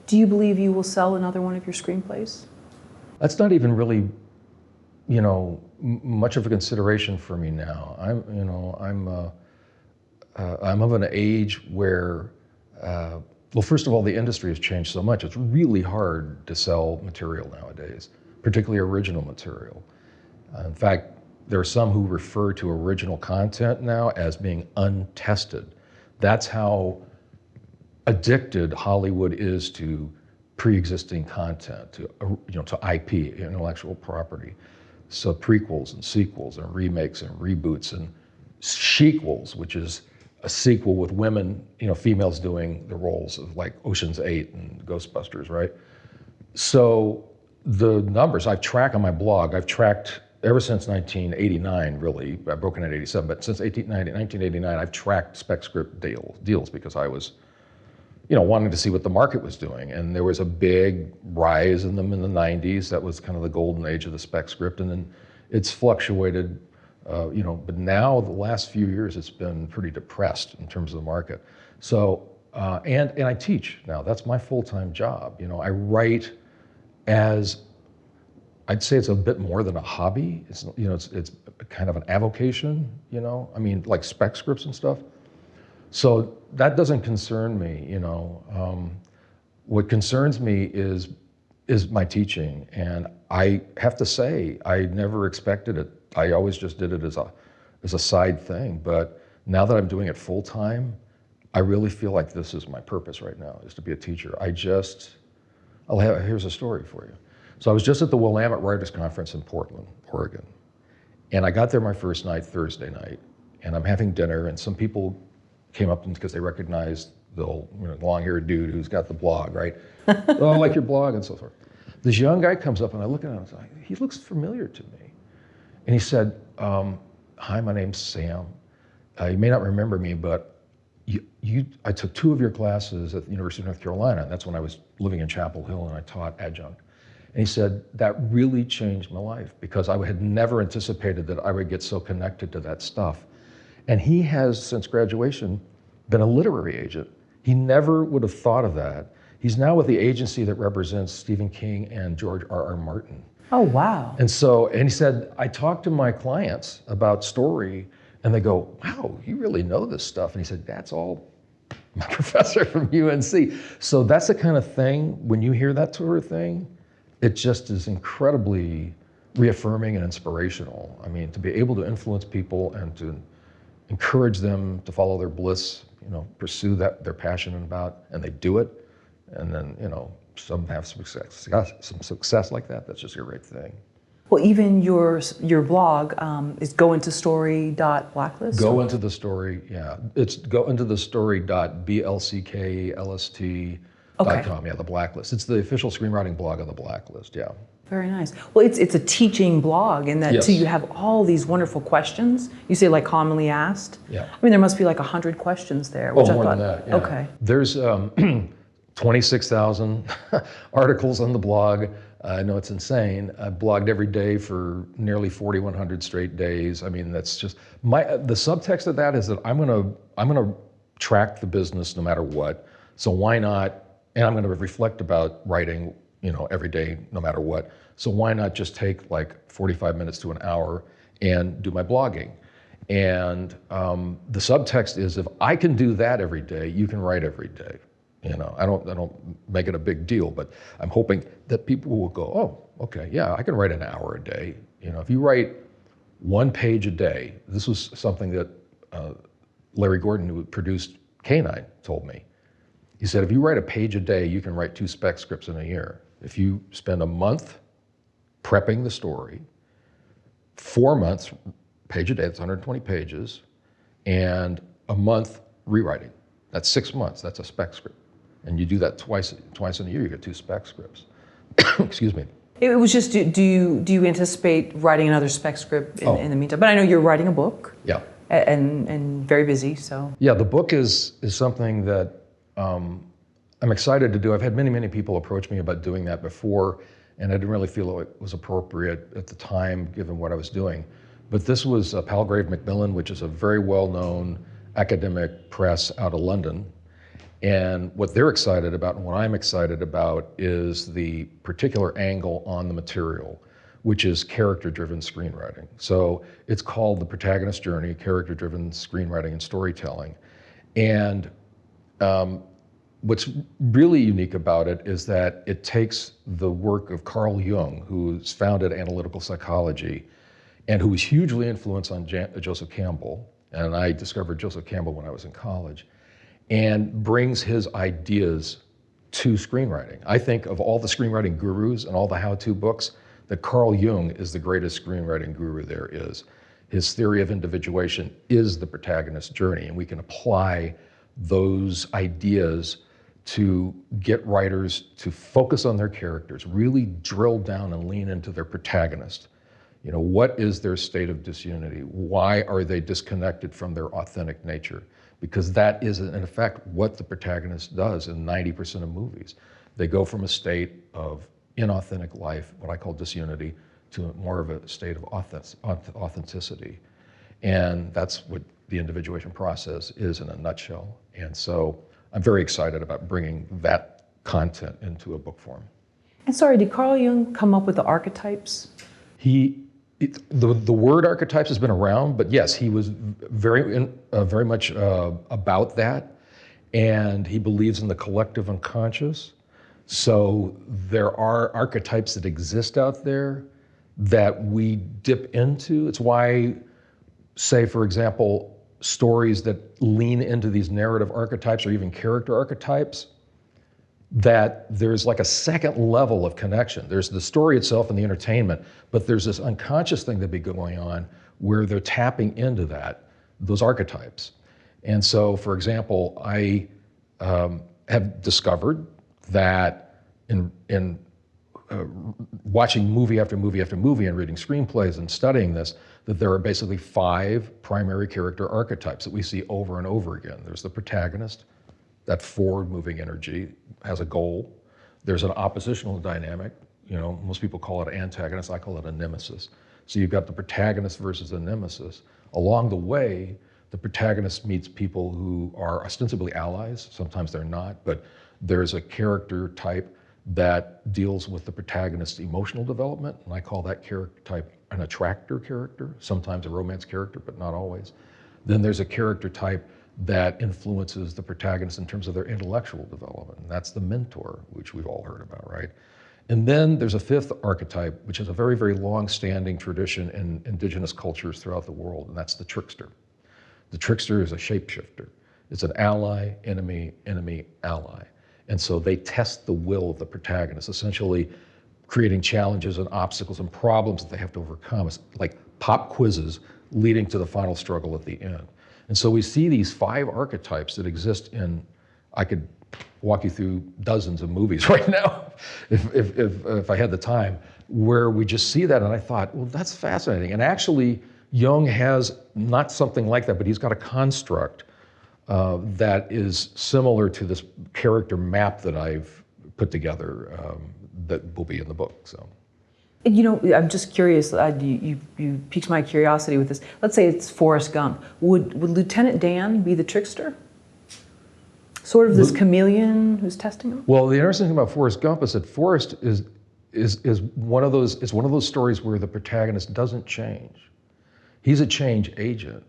Do you believe you will sell another one of your screenplays? That's not even really, much of a consideration for me now. I'm of an age where, well, first of all, the industry has changed so much. It's really hard to sell material nowadays, particularly original material. In fact, there are some who refer to original content now as being untested. That's how addicted Hollywood is to pre-existing content, to IP, intellectual property. So prequels and sequels and remakes and reboots and sequels, which is a sequel with women, females doing the roles of like Ocean's 8 and Ghostbusters, right? So the numbers I've tracked on my blog, I've tracked ever since 1989, really. I broke in at 87, but since 1989, I've tracked spec script deals because I was, wanting to see what the market was doing. And there was a big rise in them in the 90s. That was kind of the golden age of the spec script. And then it's fluctuated, but now the last few years, it's been pretty depressed in terms of the market. So, and I teach now. That's my full-time job. I write as, I'd say it's a bit more than a hobby. It's, it's kind of an avocation, like spec scripts and stuff. So that doesn't concern me, What concerns me is my teaching. And I have to say, I never expected it. I always just did it as a side thing. But now that I'm doing it full time, I really feel like this is my purpose right now, is to be a teacher. Here's a story for you. So I was just at the Willamette Writers Conference in Portland, Oregon. And I got there my first night, Thursday night, and I'm having dinner, and some people came up because they recognized the long-haired dude who's got the blog, right? Oh, I like your blog, and so forth. This young guy comes up, and I look at him, and I'm like, he looks familiar to me. And he said, hi, my name's Sam. You may not remember me, but I took 2 of your classes at the University of North Carolina, and that's when I was living in Chapel Hill, and I taught adjunct. And he said, that really changed my life because I had never anticipated that I would get so connected to that stuff. And he has, since graduation, been a literary agent. He never would have thought of that. He's now with the agency that represents Stephen King and George R.R. Martin. Oh, wow. And he said, I talk to my clients about story, and they go, wow, you really know this stuff. And he said, that's all my professor from UNC. So that's the kind of thing, when you hear that sort of thing, it just is incredibly reaffirming and inspirational. I mean, to be able to influence people and to encourage them to follow their bliss, pursue that they're passionate about, and they do it, and then, some have some success like that. That's just a great thing. Well, even your blog is gointostory.blacklist? Go into the story, yeah. It's gointothestory.blacklist.com, yeah, the Blacklist. It's the official screenwriting blog on the Blacklist, yeah. Very nice. Well, it's a teaching blog in that Yes. too. You have all these wonderful questions. You say like commonly asked. Yeah. I mean, there must be like 100 questions there. Which More than that. Yeah. Okay. There's 26,000 articles on the blog. I know it's insane. I blogged every day for nearly 4,100 straight days. I mean, that's just the subtext of that is that I'm gonna track the business no matter what. So why not? And I'm gonna reflect about writing, every day, no matter what. So why not just take like 45 minutes to an hour and do my blogging? And the subtext is, if I can do that every day, you can write every day. I don't make it a big deal, but I'm hoping that people will go, oh, okay, yeah, I can write an hour a day. If you write 1 page a day, this was something that Larry Gordon, who produced K9, told me. He said, if you write a page a day, you can write 2 spec scripts in a year. If you spend a month prepping the story, 4 months, page a day, that's 120 pages, and a month rewriting, that's 6 months, that's a spec script. And you do that twice in a year, you get 2 spec scripts. Excuse me. It was just, do you anticipate writing another spec script in the meantime? But I know you're writing a book. Yeah. And very busy, so. Yeah, the book is something that I'm excited to do. I've had many people approach me about doing that before, and I didn't really feel it was appropriate at the time, given what I was doing. But this was Palgrave Macmillan, which is a very well-known academic press out of London. And what they're excited about and what I'm excited about is the particular angle on the material, which is character-driven screenwriting. So it's called The Protagonist Journey, Character-Driven Screenwriting and Storytelling. And what's really unique about it is that it takes the work of Carl Jung, who's founded analytical psychology and who was hugely influenced on Joseph Campbell, and I discovered Joseph Campbell when I was in college, and brings his ideas to screenwriting. I think of all the screenwriting gurus and all the how-to books, that Carl Jung is the greatest screenwriting guru there is. His theory of individuation is the protagonist's journey, and we can apply those ideas to get writers to focus on their characters, really drill down and lean into their protagonist. You know, what is their state of disunity? Why are they disconnected from their authentic nature? Because that is, in effect, what the protagonist does in 90% of movies. They go from a state of inauthentic life, what I call disunity, to more of a state of authenticity. And that's what the individuation process is in a nutshell. And so I'm very excited about bringing that content into a book form. And sorry, did Carl Jung come up with the archetypes? The word archetypes has been around, but yes, he was very much about that, and he believes in the collective unconscious. So there are archetypes that exist out there that we dip into. It's why, say, for example, stories that lean into these narrative archetypes or even character archetypes, that there's like a second level of connection. There's the story itself and the entertainment, but there's this unconscious thing that be going on where they're tapping into those archetypes. And so, for example, I have discovered that in watching movie after movie after movie and reading screenplays and studying this, that there are basically 5 primary character archetypes that we see over and over again. There's the protagonist, that forward-moving energy, has a goal. There's an oppositional dynamic. You know, most people call it an antagonist. I call it a nemesis. So you've got the protagonist versus the nemesis. Along the way, the protagonist meets people who are ostensibly allies. Sometimes they're not, but there's a character type that deals with the protagonist's emotional development, and I call that character type an attractor character, sometimes a romance character, but not always. Then there's a character type that influences the protagonist in terms of their intellectual development, and that's the mentor, which we've all heard about, right? And then there's a 5th archetype, which is a very, very long-standing tradition in indigenous cultures throughout the world, and that's the trickster. The trickster is a shapeshifter. It's an ally, enemy, enemy, ally. And so they test the will of the protagonist, essentially creating challenges and obstacles and problems that they have to overcome. It's like pop quizzes leading to the final struggle at the end. And so we see these 5 archetypes that exist in, I could walk you through dozens of movies right now, if I had the time, where we just see that, and I thought, well, that's fascinating. And actually, Jung has not something like that, but he's got a construct that is similar to this character map that I've put together that will be in the book. So, You know, I'm just curious, you piqued my curiosity with this. Let's say it's Forrest Gump. Would Lieutenant Dan be the trickster? Sort of this chameleon who's testing him? Well, the interesting thing about Forrest Gump is that Forrest is one of those stories where the protagonist doesn't change. He's a change agent.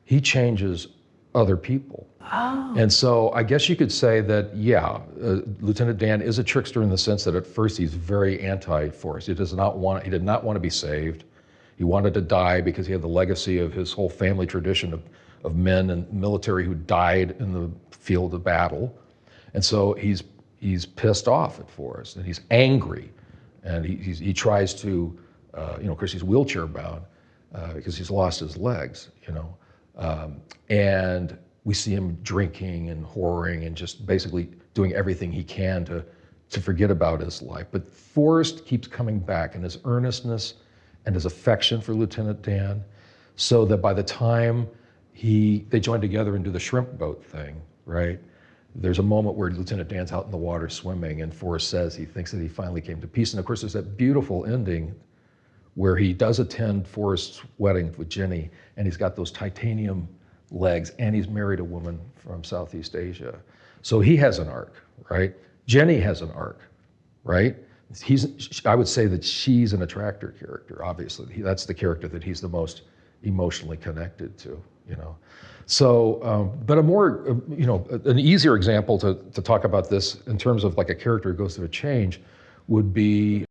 He changes other people. Oh. And so I guess you could say that, yeah, Lieutenant Dan is a trickster in the sense that at first he's very anti-Forrest. He did not want to be saved. He wanted to die because he had the legacy of his whole family tradition of men and military who died in the field of battle. And so he's pissed off at Forrest, and he's angry. And he tries to, of course he's wheelchair bound because he's lost his legs, and we see him drinking and whoring and just basically doing everything he can to forget about his life. But Forrest keeps coming back, and his earnestness and his affection for Lieutenant Dan, so that by the time they join together and do the shrimp boat thing, right? There's a moment where Lieutenant Dan's out in the water swimming, and Forrest says he thinks that he finally came to peace. And of course, there's that beautiful ending where he does attend Forrest's wedding with Jenny, and he's got those titanium legs, and he's married a woman from Southeast Asia. So he has an arc, right? Jenny has an arc, right? I would say that she's an attractor character, obviously. That's the character that he's the most emotionally connected to, you know. So, but a more, you know, an easier example to talk about this in terms of like a character who goes through a change would be